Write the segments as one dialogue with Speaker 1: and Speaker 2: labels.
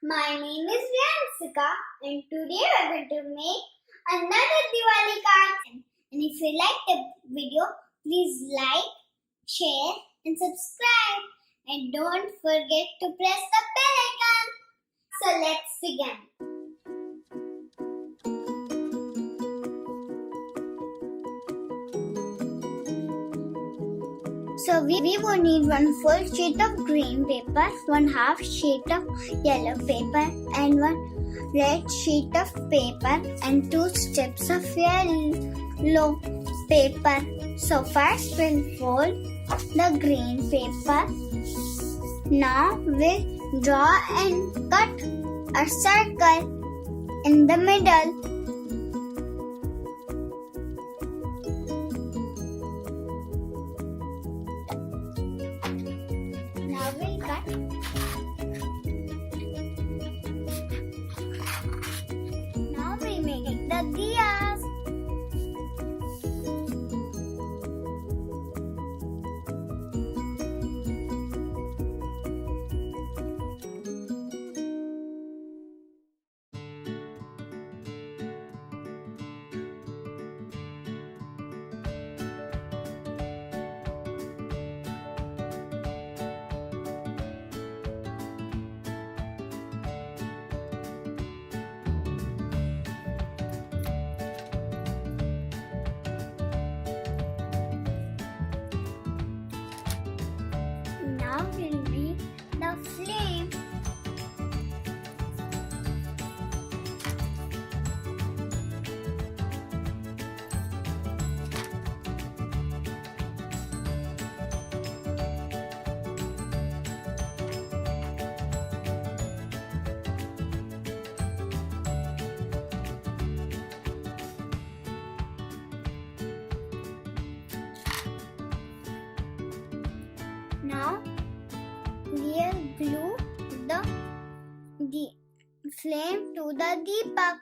Speaker 1: My name is Riyansika and today we are going to make another Diwali card. And if you like the video, please like, share and subscribe. And don't forget to press the bell icon. So let's begin. So we will need one full sheet of green paper, 1/2 sheet of yellow paper and one red sheet of paper and 2 strips of yellow paper. So first we'll fold the green paper. Now we'll draw and cut a circle in the middle. Now we'll cut. Now we make the diyas. Now we'll make the flame. Now we'll glue the flame to the deepak.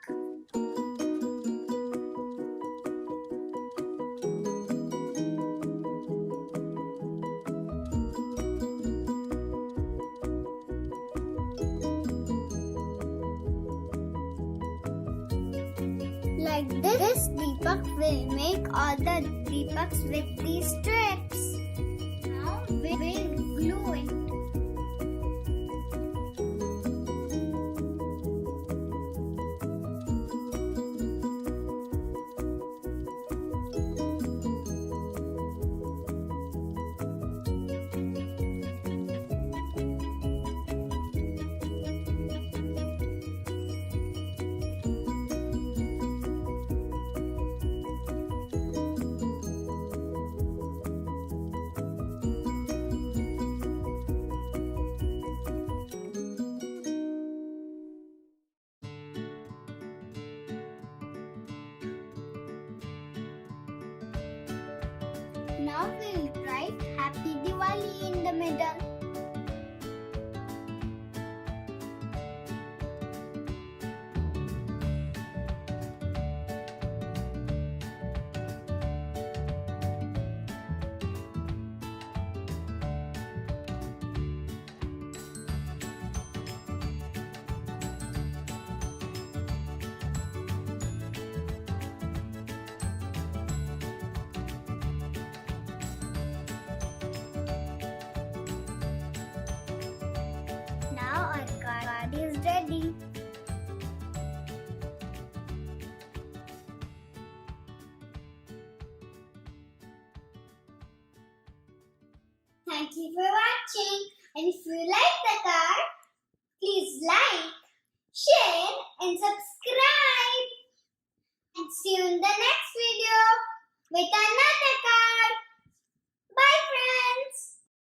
Speaker 1: Like this deepak will make all the deepaks with these strips. Now we will glue it. Now we'll write Happy Diwali in the middle. Now our card is ready. Thank you for watching. And if you like the card, please like, share and subscribe. And see you in the next video with another card.